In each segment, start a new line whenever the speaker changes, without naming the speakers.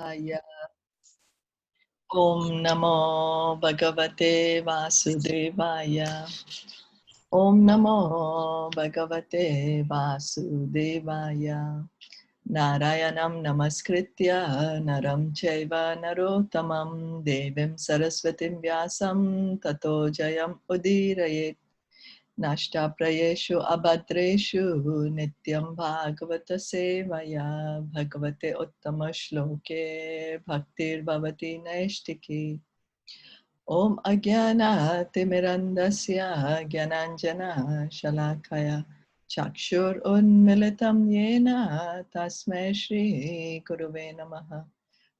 Aya. Om Namo Bhagavate Vasudevaya. Om Namo Bhagavate Vasudevaya. Narayanam Namaskritya Naram Chaiva Narottamam Devim Saraswatim Vyasam Tato Jayam Udirayet. Nashta Prayeshu Abhadreshu Nityam Bhagavata Sevaya Bhagavate Uttama Shloke Bhaktir Bhavati Naishtiki. Om Agyana Timirandasya Gyananjana Shalakaya Chakshur Unmilitam Yena Tasmai Shri Guruve Namaha.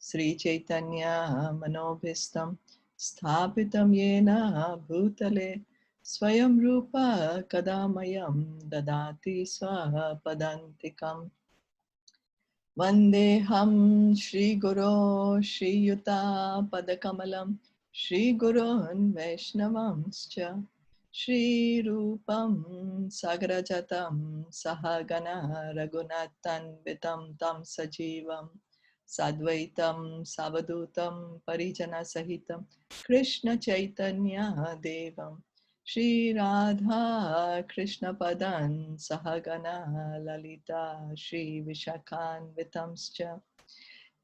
Sri Caitanya Manobhistam Sthapitam Yena Bhutale Swayam Rupa Kadamayam Dadati Swapadantikam. Vandeham Shri Guru Shri Yuta Padakamalam Shri Gurun Vaishnavamscha Shri Rupam Sagrajatam Sahagana Raghunathan Vitam Tam Sajivam Sadvaitam Savadutam Parijana Sahitam Krishna Chaitanya Devam Shri Radha Krishna Padan Sahagana Lalita Shri Vishakhan Vitamscha.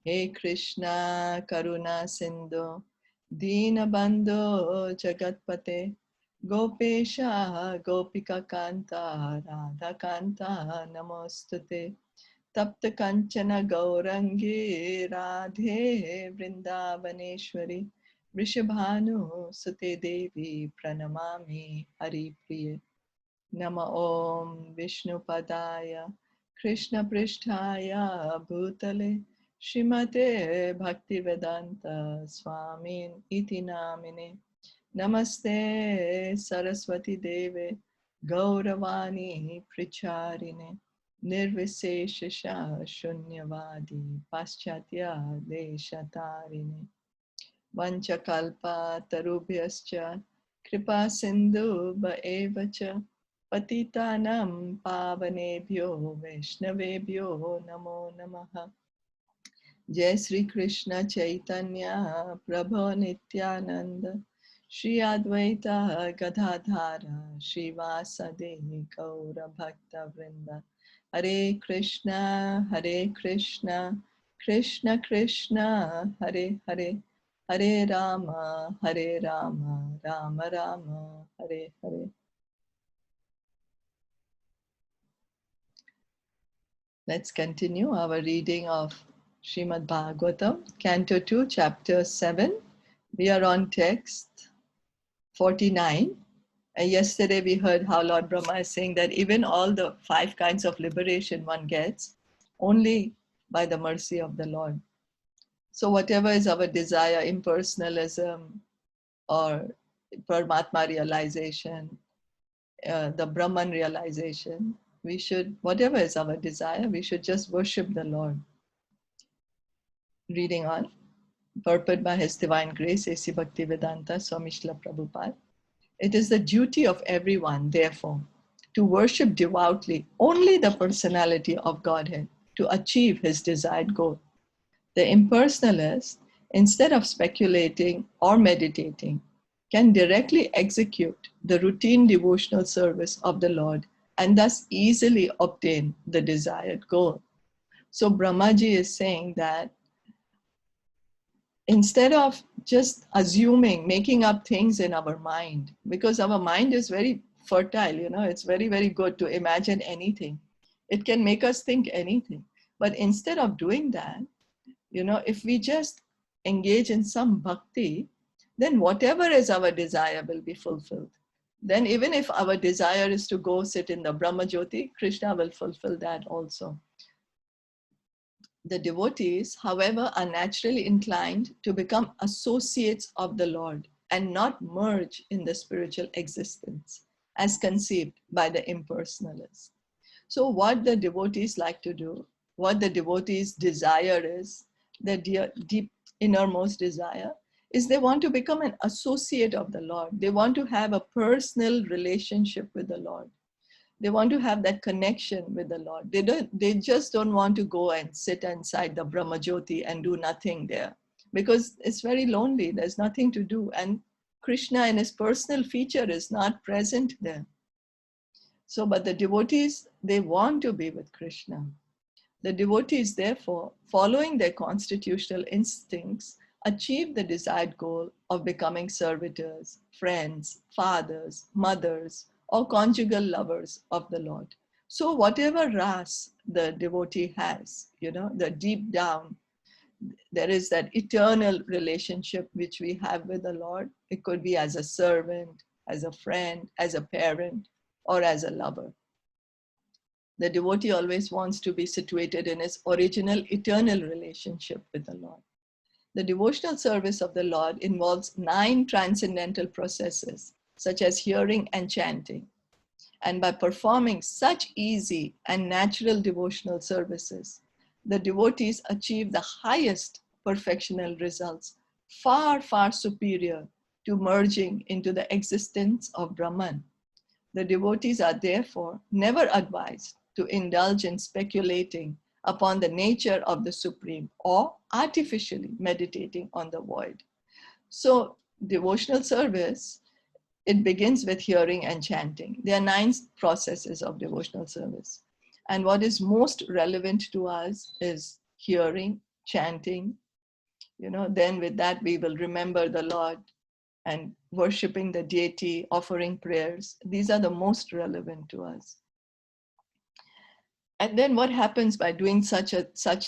He Krishna Karuna Sindhu Dina Bandhu Jagatpate Gopesha Gopika Kanta Radha Kanta Namostute Tapta Kanchana Gaurangi Radhe Vrindavaneshwari Vrishabhanu Sute Devi Pranamami Hari Priye. Nama Om Vishnu Padaya Krishna Pristhaya Bhutale Shrimate Bhaktivedanta Swamin Iti Namine. Namaste Saraswati Deve Gauravani Pricharine Nirviseshasha Shunyavadi Paschatya Deshatarine Vanchakalpa Tarubhyascha Kripa Sindhu Bhaevacha Patitanam Pavanebhyo Vaishnavebhyo Namo Namaha. Jai Sri Krishna Chaitanya Prabhu Nityananda Shri Advaita Gadadhara Shri Vasadi Gaura Bhakta Vrinda. Hare Krishna Krishna Krishna Hare Hare Hare Rama Rama Rama Hare Hare. Let's continue our reading of Srimad Bhagavatam, Canto 2, Chapter 7. We are on text 49. Yesterday we heard how Lord Brahma is saying that even all the 5 kinds of liberation one gets only by the mercy of the Lord. So whatever is our desire, impersonalism or Paramatma realization, the Brahman realization, we should, whatever is our desire, we should just worship the Lord. Reading on, purport by His Divine Grace, A.C. Bhaktivedanta Swami Srila Prabhupada. It is the duty of everyone, therefore, to worship devoutly only the personality of Godhead to achieve his desired goal. The impersonalist, instead of speculating or meditating, can directly execute the routine devotional service of the Lord and thus easily obtain the desired goal. So Brahmaji is saying that instead of just assuming, making up things in our mind, because our mind is very fertile, it's very, very good to imagine anything. It can make us think anything. But instead of doing that, if we just engage in some bhakti, then whatever is our desire will be fulfilled. Then even if our desire is to go sit in the Brahma Jyoti, Krishna will fulfill that also. The devotees, however, are naturally inclined to become associates of the Lord and not merge in the spiritual existence as conceived by the impersonalists. So what the devotees like to do, what the devotees' desire is, their deep innermost desire, is they want to become an associate of the Lord. They want to have a personal relationship with the Lord. They want to have that connection with the Lord. They just don't want to go and sit inside the Brahmajyoti and do nothing there, because it's very lonely. There's nothing to do. And Krishna in his personal feature is not present there. So, but the devotees, they want to be with Krishna. The devotees, therefore, following their constitutional instincts, achieve the desired goal of becoming servitors, friends, fathers, mothers, or conjugal lovers of the Lord. So whatever ras the devotee has, the deep down, there is that eternal relationship which we have with the Lord. It could be as a servant, as a friend, as a parent, or as a lover. The devotee always wants to be situated in his original eternal relationship with the Lord. The devotional service of the Lord involves 9 transcendental processes, such as hearing and chanting. And by performing such easy and natural devotional services, the devotees achieve the highest perfectional results, far, far superior to merging into the existence of Brahman. The devotees are therefore never advised to indulge in speculating upon the nature of the Supreme or artificially meditating on the void. So devotional service, it begins with hearing and chanting. There are 9 processes of devotional service. And what is most relevant to us is hearing, chanting. Then with that we will remember the Lord and worshiping the deity, offering prayers. These are the most relevant to us. And then what happens by doing such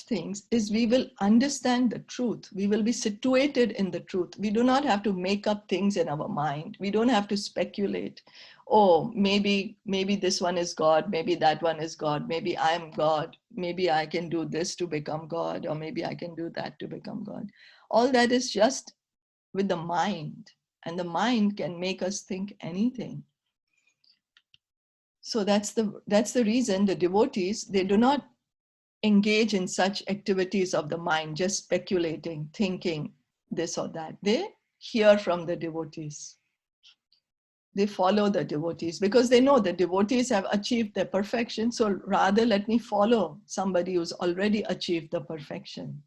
things is we will understand the truth. We will be situated in the truth. We do not have to make up things in our mind. We don't have to speculate. Oh, maybe this one is God. Maybe that one is God. Maybe I am God. Maybe I can do this to become God, or maybe I can do that to become God. All that is just with the mind. And the mind can make us think anything. So that's the reason the devotees, they do not engage in such activities of the mind, just speculating, thinking this or that. They hear from the devotees. They follow the devotees because they know the devotees have achieved their perfection. So rather let me follow somebody who's already achieved the perfection.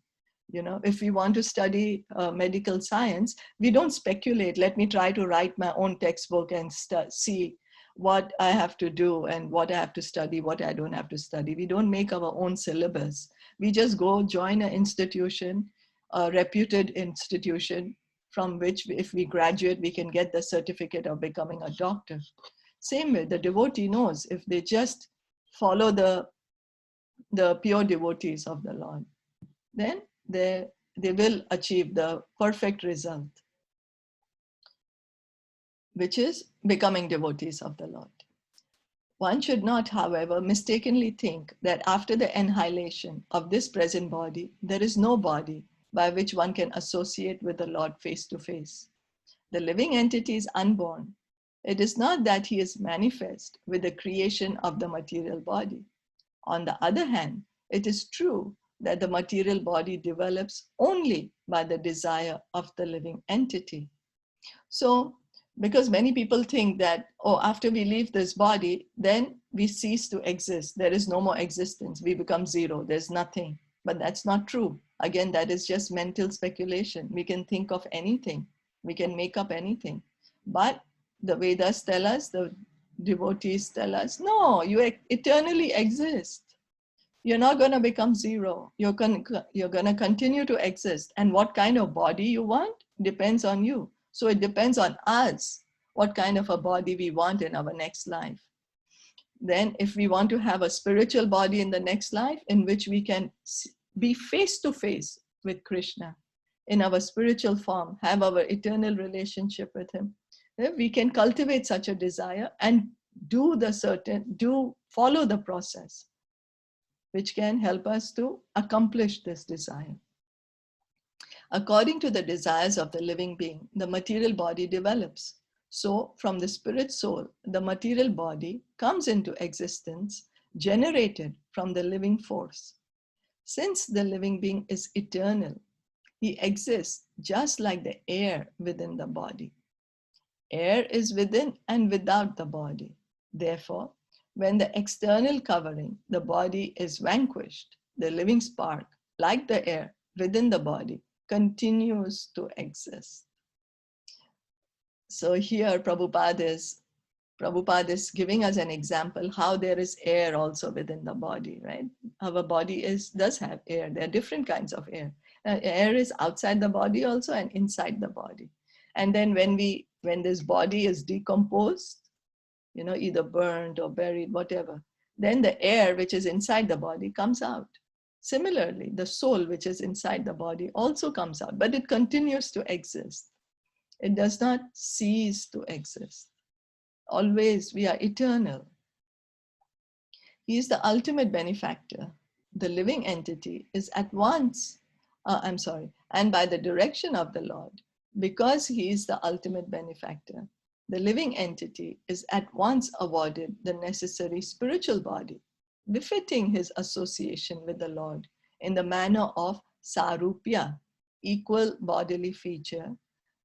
If we want to study medical science, we don't speculate. Let me try to write my own textbook and see what I have to do and what I have to study, what I don't have to study. We don't make our own syllabus. We just go join an institution, a reputed institution, from which if we graduate, we can get the certificate of becoming a doctor. Same way, the devotee knows if they just follow the pure devotees of the Lord, then they will achieve the perfect result, which is becoming devotees of the Lord. One should not, however, mistakenly think that after the annihilation of this present body, there is no body by which one can associate with the Lord face to face. The living entity is unborn. It is not that he is manifest with the creation of the material body. On the other hand, it is true that the material body develops only by the desire of the living entity. So, because many people think that, oh, after we leave this body, then we cease to exist. There is no more existence. We become zero. There's nothing. But that's not true. Again, that is just mental speculation. We can think of anything. We can make up anything. But the Vedas tell us, the devotees tell us, no, you eternally exist. You're not going to become zero. You're going to continue to exist. And what kind of body you want depends on you. So it depends on us what kind of a body we want in our next life. Then if we want to have a spiritual body in the next life in which we can be face to face with Krishna in our spiritual form, have our eternal relationship with him, then we can cultivate such a desire and follow the process, which can help us to accomplish this desire. According to the desires of the living being, the material body develops. So, from the spirit soul, the material body comes into existence, generated from the living force. Since the living being is eternal, he exists just like the air within the body. Air is within and without the body. Therefore, When the external covering, the body, is vanquished, the living spark, like the air within the body, continues to exist. So here Prabhupada is giving us an example how there is air also within the body, right? Our body does have air. There are different kinds of air. Air is outside the body also and inside the body. And then when this body is decomposed, either burned or buried, whatever, then the air which is inside the body comes out. Similarly, the soul which is inside the body also comes out, but it continues to exist. It does not cease to exist. Always, we are eternal. He is the ultimate benefactor. The living entity is at once, and by the direction of the Lord, because he is the ultimate benefactor, the living entity is at once awarded the necessary spiritual body, befitting his association with the Lord in the manner of Sarupiya, equal bodily feature,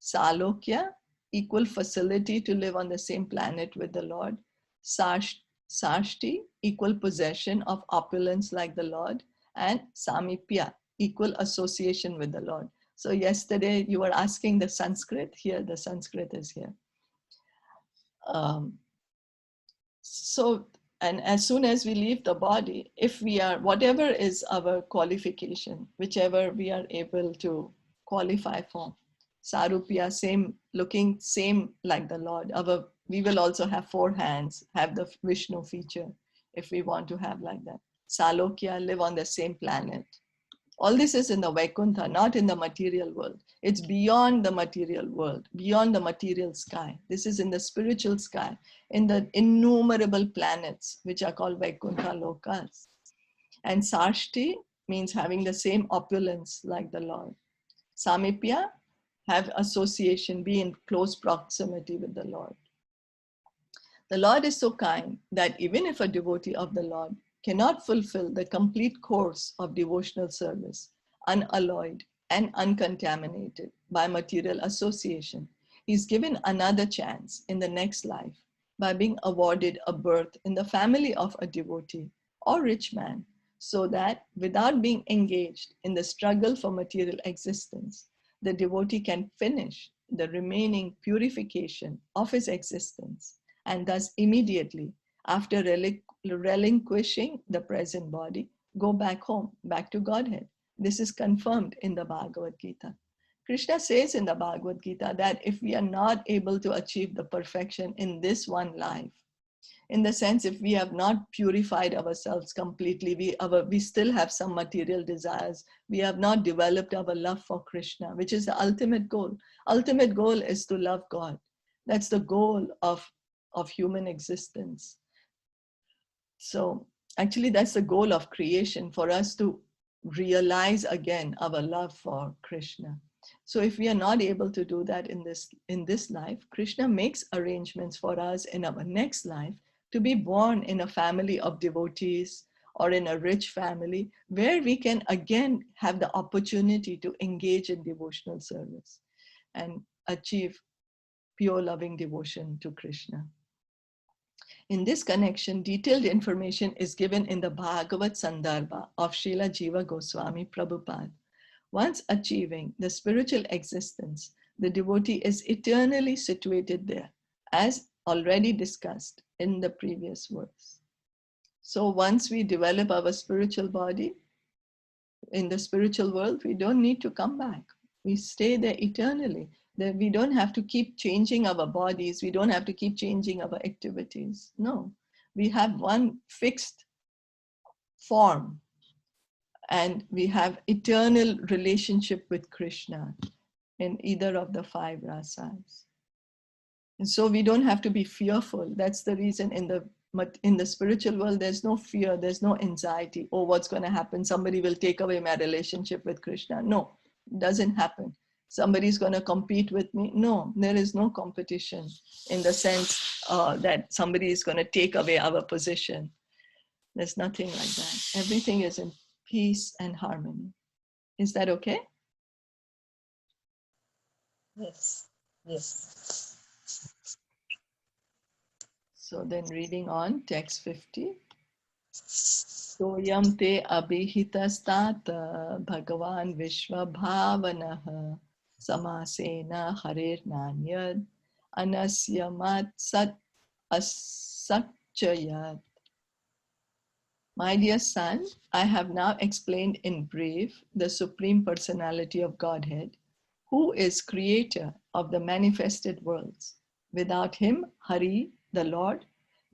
Salokya, equal facility to live on the same planet with the Lord, Sashti, equal possession of opulence like the Lord, and Samipya, equal association with the Lord. So yesterday you were asking the Sanskrit. Here the Sanskrit is here. And as soon as we leave the body, if we are, whatever is our qualification, whichever we are able to qualify for, Sarupiya, looking same like the Lord. We will also have 4 hands, have the Vishnu feature, if we want to have like that. Salokya, live on the same planet. All this is in the Vaikuntha, not in the material world. It's beyond the material world, beyond the material sky. This is in the spiritual sky, in the innumerable planets, which are called Vaikuntha Lokas. And Sashti means having the same opulence like the Lord. Samipya, have association, be in close proximity with the Lord. The Lord is so kind that even if a devotee of the Lord cannot fulfill the complete course of devotional service, unalloyed and uncontaminated by material association, he is given another chance in the next life by being awarded a birth in the family of a devotee or rich man, so that without being engaged in the struggle for material existence, the devotee can finish the remaining purification of his existence, and thus immediately after relinquishing the present body, go back home, back to Godhead. This is confirmed in the Bhagavad Gita. Krishna says in the Bhagavad Gita that if we are not able to achieve the perfection in this one life, in the sense if we have not purified ourselves completely, we still have some material desires, we have not developed our love for Krishna, which is the ultimate goal. Ultimate goal is to love God. That's the goal of human existence. So actually that's the goal of creation, for us to realize again our love for Krishna. So if we are not able to do that in this life, Krishna makes arrangements for us in our next life to be born in a family of devotees or in a rich family where we can again have the opportunity to engage in devotional service and achieve pure loving devotion to Krishna. In this connection, detailed information is given in the Bhagavad Sandarbha of Srila Jiva Goswami Prabhupada. Once achieving the spiritual existence, the devotee is eternally situated there, as already discussed in the previous verse. So once we develop our spiritual body in the spiritual world, we don't need to come back. We stay there eternally. That we don't have to keep changing our bodies. We don't have to keep changing our activities. No, we have one fixed form and we have eternal relationship with Krishna in either of the 5 rasas. And so we don't have to be fearful. That's the reason in the spiritual world, there's no fear, there's no anxiety. Oh, what's going to happen? Somebody will take away my relationship with Krishna. No, it doesn't happen. Somebody's going to compete with me. No, there is no competition in the sense that somebody is going to take away our position. There's nothing like that. Everything is in peace and harmony. Is that okay?
Yes.
So then reading on, text 50. Soyam te abhihitastat Bhagavan Vishwa Bhavanah Samasena Harir Nanyad Anasyamat Sat Asakchayat. My dear son, I have now explained in brief the Supreme Personality of Godhead, who is creator of the manifested worlds. Without him, Hari, the Lord,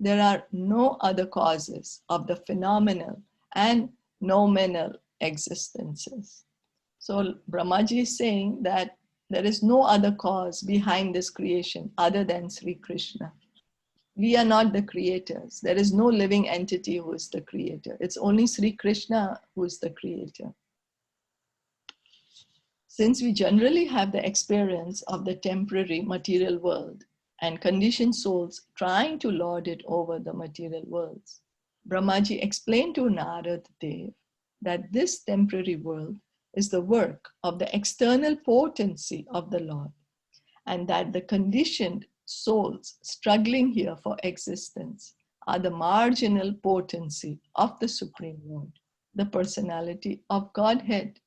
there are no other causes of the phenomenal and nominal existences. So Brahmaji is saying that there is no other cause behind this creation other than Sri Krishna. We are not the creators. There is no living entity who is the creator. It's only Sri Krishna who is the creator. Since we generally have the experience of the temporary material world and conditioned souls trying to lord it over the material worlds, Brahmaji explained to Narad Dev that this temporary world is the work of the external potency of the Lord, and that the conditioned souls struggling here for existence are the marginal potency of the Supreme Lord, the personality of Godhead.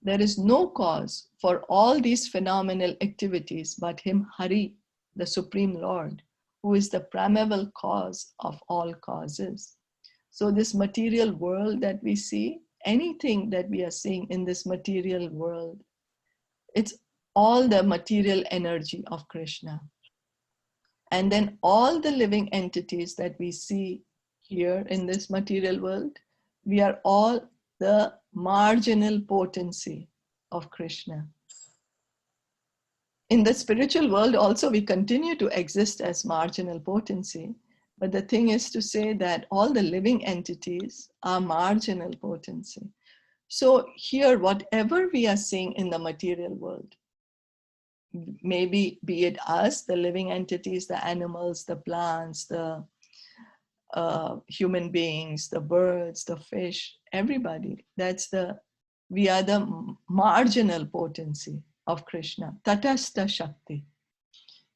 There is no cause for all these phenomenal activities but him, Hari, the Supreme Lord, who is the primeval cause of all causes. So this material world that we see, anything that we are seeing in this material world, it's all the material energy of Krishna. And then all the living entities that we see here in this material world, we are all the marginal potency of Krishna. In the spiritual world also, we continue to exist as marginal potency. But the thing is to say that all the living entities are marginal potency. So here, whatever we are seeing in the material world, maybe be it us, the living entities, the animals, the plants, the human beings, the birds, the fish, everybody, we are the marginal potency of Krishna. Tatastha Shakti.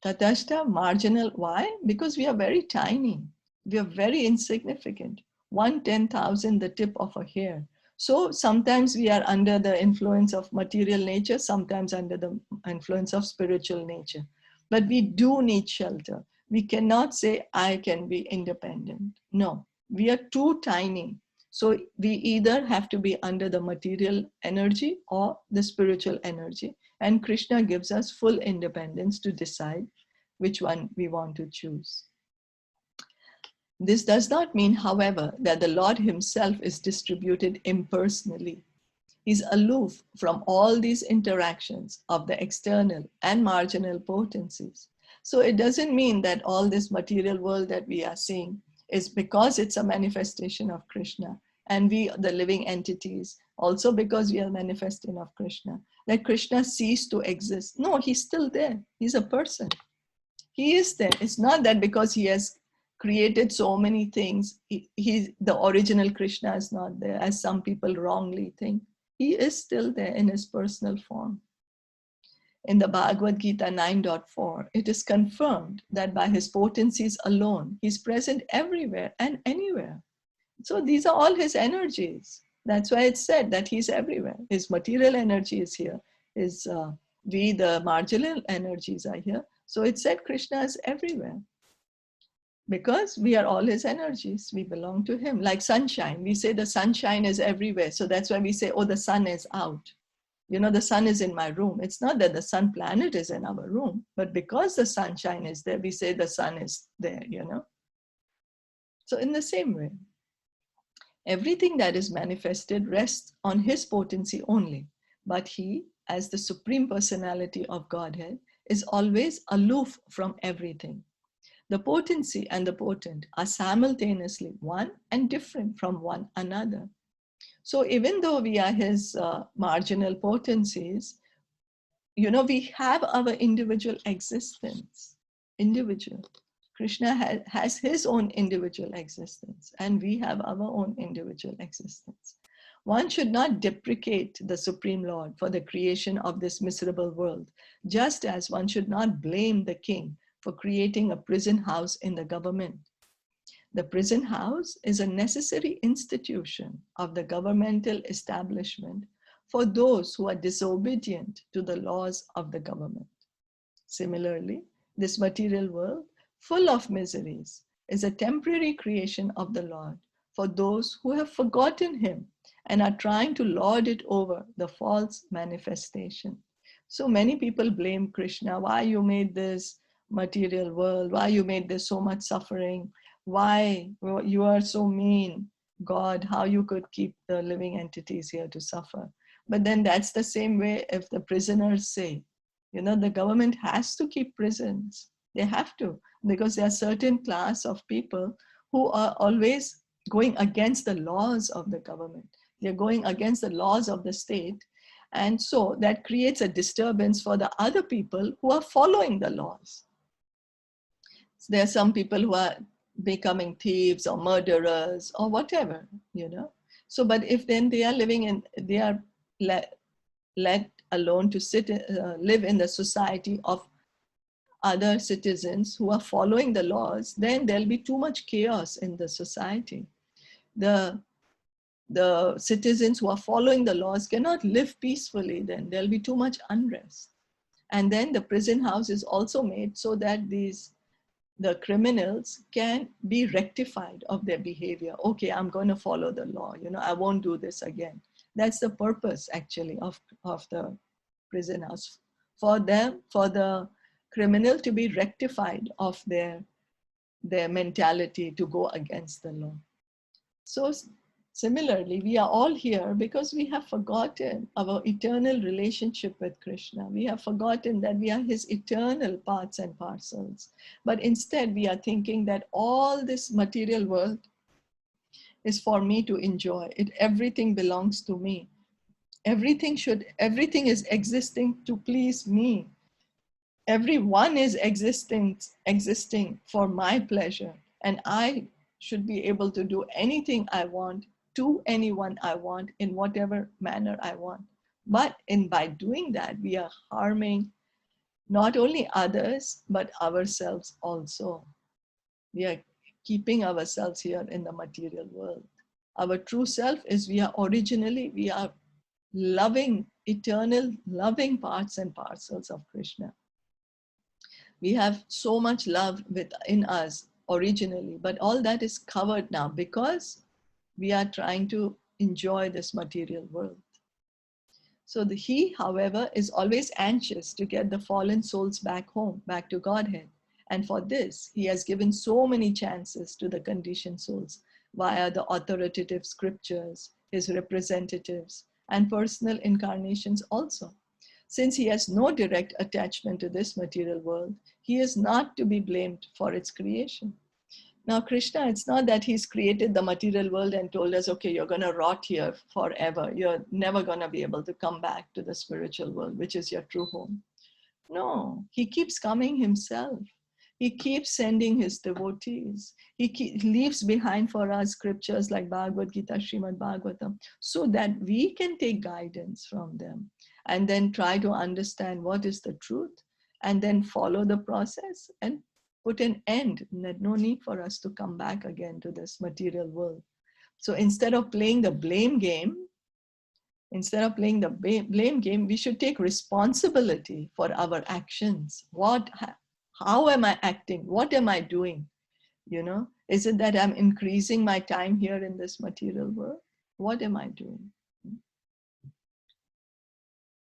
Tatastha, marginal. Why? Because we are very tiny. We are very insignificant. 1/10,000, the tip of a hair. So sometimes we are under the influence of material nature, sometimes under the influence of spiritual nature. But we do need shelter. We cannot say, I can be independent. No, we are too tiny. So we either have to be under the material energy or the spiritual energy. And Krishna gives us full independence to decide which one we want to choose. This does not mean, however, that the Lord himself is distributed impersonally. He's aloof from all these interactions of the external and marginal potencies. So it doesn't mean that all this material world that we are seeing is because it's a manifestation of Krishna, and we, the living entities, also because we are manifesting of Krishna. Like Krishna ceased to exist. No, he's still there. He's a person. He is there. It's not that because he has created so many things, the original Krishna is not there, as some people wrongly think. He is still there in his personal form. In the Bhagavad Gita 9.4, it is confirmed that by his potencies alone, he's present everywhere and anywhere. So these are all his energies. That's why it's said that he's everywhere. His material energy is here. We, the marginal energies, are here. So it said Krishna is everywhere. Because we are all his energies. We belong to him. Like sunshine. We say the sunshine is everywhere. So that's why we say, oh, the sun is out. You know, the sun is in my room. It's not that the sun planet is in our room, but because the sunshine is there, we say the sun is there, you know. So in the same way, everything that is manifested rests on his potency only. But he, as the Supreme Personality of Godhead, is always aloof from everything. The potency and the potent are simultaneously one and different from one another. So even though we are his marginal potencies, you know, we have our individual existence. Individual. Krishna has his own individual existence, and we have our own individual existence. One should not deprecate the Supreme Lord for the creation of this miserable world, just as one should not blame the king for creating a prison house in the government. The prison house is a necessary institution of the governmental establishment for those who are disobedient to the laws of the government. Similarly, this material world, full of miseries, is a temporary creation of the Lord for those who have forgotten Him and are trying to lord it over the false manifestation. So many people blame Krishna. Why you made this material world? Why you made this so much suffering? Why you are so mean, God? How you could keep the living entities here to suffer? But then that's the same way if the prisoners say, the government has to keep prisons. They have to, because there are certain class of people who are always going against the laws of the government. They're going against the laws of the state. And so that creates a disturbance for the other people who are following the laws. So there are some people who are becoming thieves or murderers or whatever, So, but if then they are they are let alone to live in the society of other citizens who are following the laws, then there'll be too much chaos in the society. The citizens who are following the laws cannot live peacefully, then there'll be too much unrest. And then the prison house is also made so that the criminals can be rectified of their behavior. Okay, I'm going to follow the law, I won't do this again. That's the purpose actually of the prison house, for the criminal to be rectified of their mentality to go against the law. So similarly, we are all here because we have forgotten our eternal relationship with Krishna. We have forgotten that we are His eternal parts and parcels. But instead, we are thinking that all this material world is for me to enjoy. Everything belongs to me. Everything is existing to please me. Everyone is existing for my pleasure. And I should be able to do anything I want to anyone I want in whatever manner I want. But by doing that, we are harming not only others, but ourselves also. We are keeping ourselves here in the material world. Our true self is we are loving, eternal, loving parts and parcels of Krishna. We have so much love within us originally, but all that is covered now because we are trying to enjoy this material world. So He, however, is always anxious to get the fallen souls back home, back to Godhead. And for this, He has given so many chances to the conditioned souls via the authoritative scriptures, His representatives, and personal incarnations also. Since He has no direct attachment to this material world, He is not to be blamed for its creation. Now, Krishna, it's not that He's created the material world and told us, okay, you're going to rot here forever. You're never going to be able to come back to the spiritual world, which is your true home. No, He keeps coming Himself. He keeps sending His devotees. He leaves behind for us scriptures like Bhagavad Gita, Srimad Bhagavatam, so that we can take guidance from them and then try to understand what is the truth and then follow the process and put an end. No need for us to come back again to this material world. So instead of playing the blame game, we should take responsibility for our actions. How am I acting? What am I doing? Is it that I'm increasing my time here in this material world? What am I doing?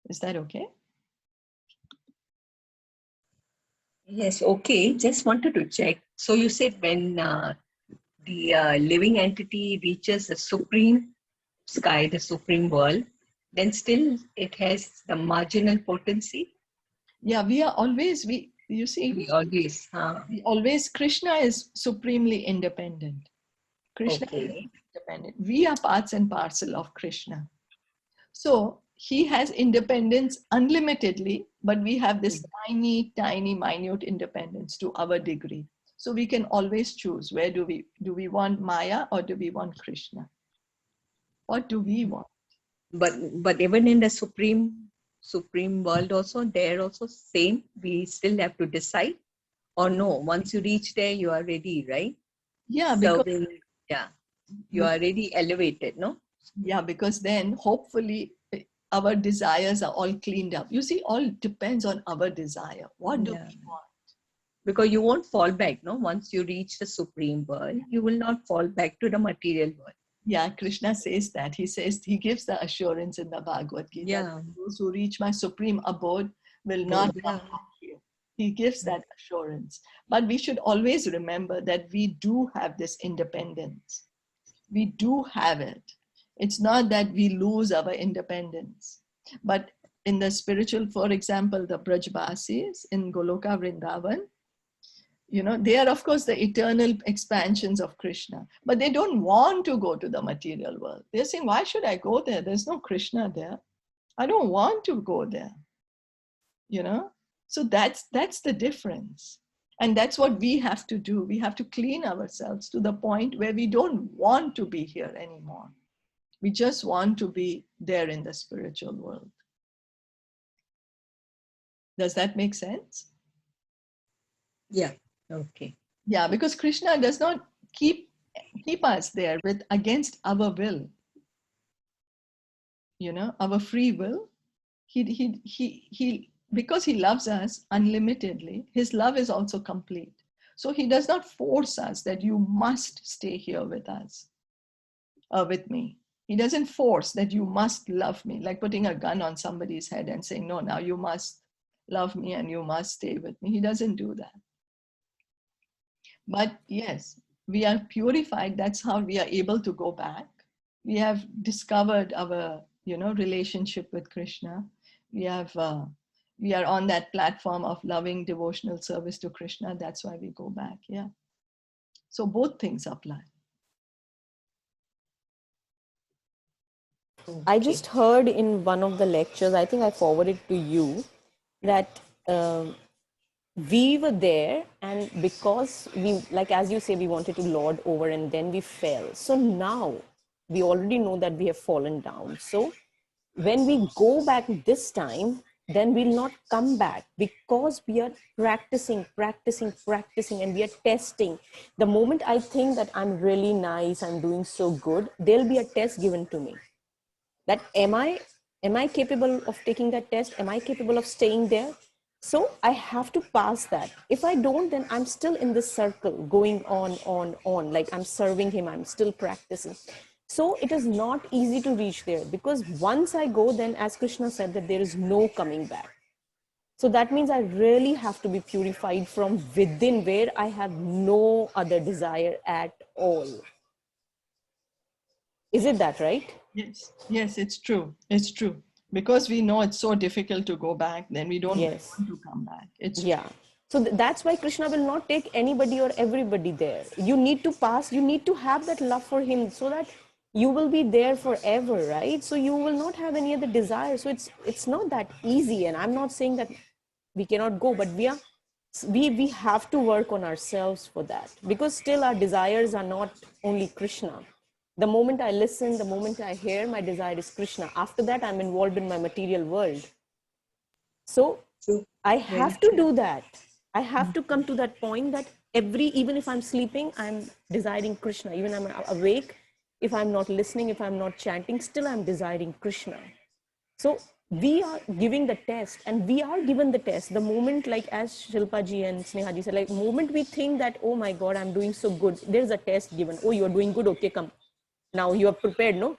Is that okay?
Yes, okay. Just wanted to check. So you said when the living entity reaches the supreme sky, the supreme world, then still it has the marginal potency?
Yeah, we are always, Krishna is supremely independent. Krishna is independent. We are parts and parcel of Krishna. So He has independence unlimitedly, but we have this tiny, minute independence to our degree. So we can always choose where do we want Maya or do we want Krishna? What do we want?
But even in the supreme world also, there also same, we still have to decide, Or no, once you reach there, you are ready, right?
Yeah, because
Serving, yeah, you are already elevated, no?
yeah, because then hopefully our desires are all cleaned up. You see, all depends on our desire. What do
Yeah.
we want?
Because you won't fall back, no? Once you reach the supreme world, you will not fall back to the material world.
Yeah, Krishna says that. He says, he gives the assurance in the Bhagavad Gita.
Yeah.
Those who reach my supreme abode will not come
Yeah.
back here. He gives that assurance. But we should always remember that we do have this independence. We do have it. It's not that we lose our independence. But in the spiritual, for example, the Brajbasis in Goloka Vrindavan, you know, they are, of course, the eternal expansions of Krishna, but they don't want to go to the material world. They're saying, why should I go there? There's no Krishna there. I don't want to go there, you know? So that's the difference. And that's what we have to do. We have to clean ourselves to the point where we don't want to be here anymore. We just want to be there in the spiritual world. Does that make sense?
Yeah. Okay.
Yeah, because Krishna does not keep us there with against our will, you know, our free will. He because he loves us unlimitedly, his love is also complete. So he does not force us that you must stay here with us, with me. He doesn't force that you must love me, like putting a gun on somebody's head and saying, no, now you must love me and you must stay with me. He doesn't do that. But yes, we are purified. That's how we are able to go back. We have discovered our, you know, relationship with Krishna. We have, we are on that platform of loving devotional service to Krishna. That's why we go back. Yeah. So both things apply.
I just heard in one of the lectures, I think I forwarded to you, that we were there, and because we, like as you say, we wanted to lord over and then we fell. So now we already know that we have fallen down. So when we go back this time, then we'll not come back, because we are practicing, and we are testing. The moment I think that I'm really nice, I'm doing so good, there'll be a test given to me. That am I capable of taking that test? Am I capable of staying there? So I have to pass that. If I don't, then I'm still in this circle going on, like I'm serving him, I'm still practicing. So it is not easy to reach there, because once I go, then as Krishna said, that there is no coming back. So that means I really have to be purified from within, where I have no other desire at all. Is it that right?
Yes, yes, it's true. It's true. Because we know it's so difficult to go back, then we don't
Yes.
want to come back. It's
Yeah. So that's why Krishna will not take anybody or everybody there. You need to pass, you need to have that love for him, so that you will be there forever, right? So you will not have any other desire. So it's not that easy. And I'm not saying that we cannot go, but we have to work on ourselves for that, because still our desires are not only Krishna. The moment I listen, the moment I hear, my desire is Krishna. After that, I'm involved in my material world. So
True.
I
Very
have to
true.
do that. I have to come to that point that even if I'm sleeping, I'm desiring Krishna. Even I'm awake, if I'm not listening, if I'm not chanting, still I'm desiring Krishna. So we are giving the test, and we are given the test. The moment, like as Shilpa ji and Sneha ji said, like moment we think that, oh my God, I'm doing so good, there's a test given. Oh, you're doing good. Okay, come. Now you are prepared, no?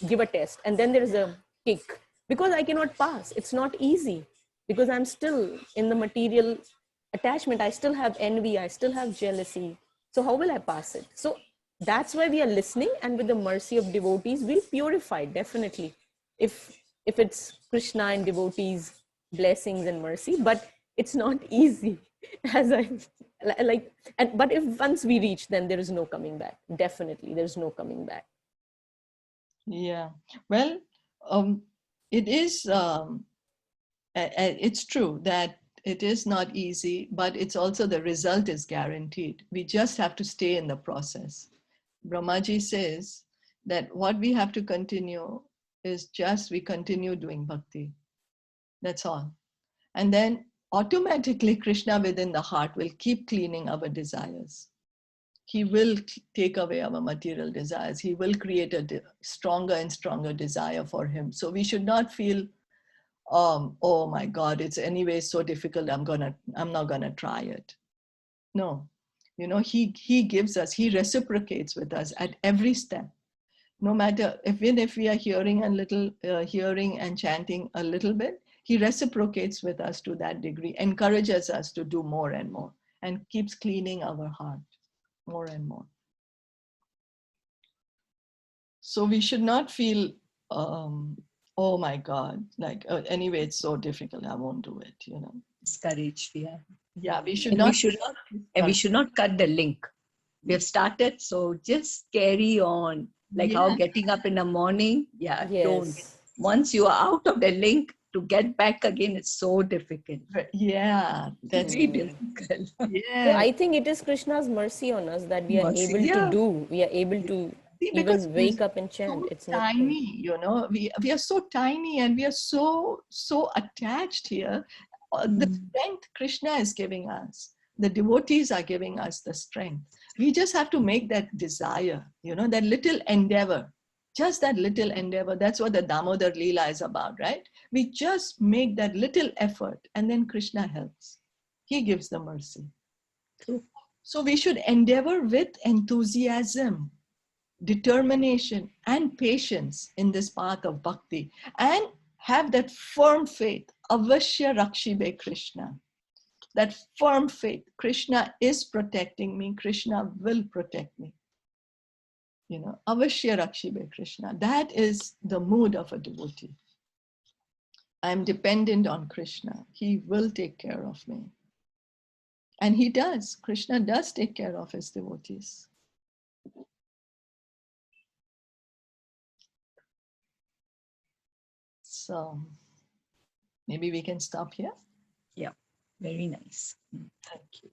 Give a test. And then there's a kick. Because I cannot pass. It's not easy. Because I'm still in the material attachment. I still have envy. I still have jealousy. So how will I pass it? So that's why we are listening, and with the mercy of devotees, we'll purify, definitely. If it's Krishna and devotees, blessings and mercy, but it's not easy. As I like, but if once we reach, then there is no coming back. Definitely, there's no coming back.
Yeah. Well, it is, it's true that it is not easy, but it's also the result is guaranteed. We just have to stay in the process. Brahmaji says that what we have to continue is just we continue doing bhakti. That's all. And then automatically Krishna within the heart will keep cleaning our desires. He will take away our material desires. He will create a stronger and stronger desire for him. So we should not feel, oh my God, it's anyway so difficult, I'm not gonna try it. No, he gives us, he reciprocates with us at every step. No matter, even if we are hearing and chanting a little bit, he reciprocates with us to that degree, encourages us to do more and more, and keeps cleaning our heart more and more. So we should not feel, oh my God, like, anyway, it's so difficult, I won't do it,
Discouraged, yeah.
Yeah, we should
And
not.
we should not cut the link. We have started, so just carry on. Like how getting up in the morning, don't. Once you are out of the link, to get back again, it's so difficult.
Yeah, that's
very difficult.
Yeah.
I think it is Krishna's mercy on us that we are able to even wake up and chant. It's not
tiny, we are so tiny and we are so attached here. The strength Krishna is giving us, the devotees are giving us the strength. We just have to make that desire, that little endeavor, just that little endeavor. That's what the Damodar Leela is about, right? We just make that little effort and then Krishna helps. He gives the mercy. So we should endeavor with enthusiasm, determination, and patience in this path of bhakti, and have that firm faith, avashya rakshibe Krishna. That firm faith, Krishna is protecting me, Krishna will protect me. Avashya rakshibe Krishna. That is the mood of a devotee. I'm dependent on Krishna. He will take care of me. And he does. Krishna does take care of his devotees. So maybe we can stop here.
Yeah, very nice.
Thank you.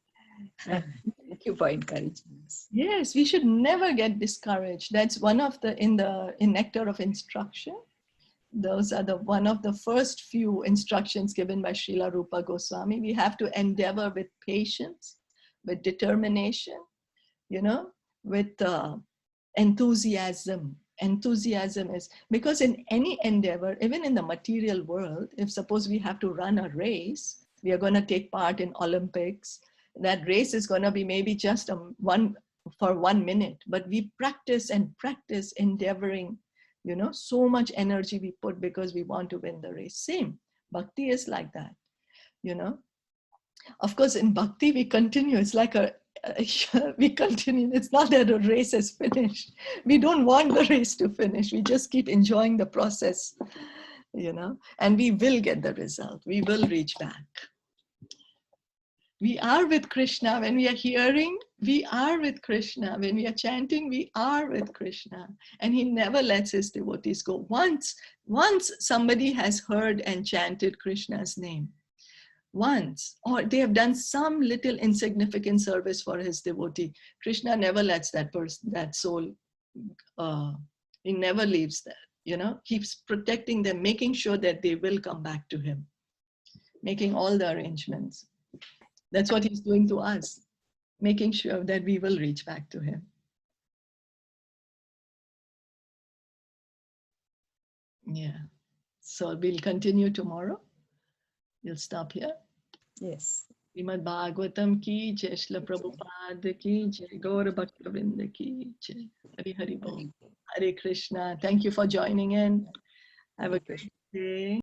Thank you for encouraging us.
Yes, we should never get discouraged. That's one of in Nectar of Instruction. Those are one of the first few instructions given by Srila Rupa Goswami. We have to endeavor with patience, with determination, with enthusiasm. Enthusiasm is, because in any endeavor, even in the material world, if suppose we have to run a race, we are going to take part in Olympics, that race is going to be maybe just for 1 minute, but we practice endeavoring, so much energy we put because we want to win the race. Same, bhakti is like that, Of course, in bhakti, we continue. It's like we continue. It's not that a race is finished. We don't want the race to finish. We just keep enjoying the process, and we will get the result. We will reach back. We are with Krishna. When we are hearing, we are with Krishna. When we are chanting, we are with Krishna. And he never lets his devotees go. Once somebody has heard and chanted Krishna's name, once, or they have done some little insignificant service for his devotee, Krishna never lets that person, that soul, he never leaves that, keeps protecting them, making sure that they will come back to him, making all the arrangements. That's what he's doing to us, making sure that we will reach back to him. Yeah. So we'll continue tomorrow. We'll stop here.
Yes.
Srimad Bhagavatam ki jai, Srila Prabhupada ki jai, Gaur Bhakta Vrinda ki jai. Hari Hari Bol. Hare Krishna. Thank you for joining in. Have a great day.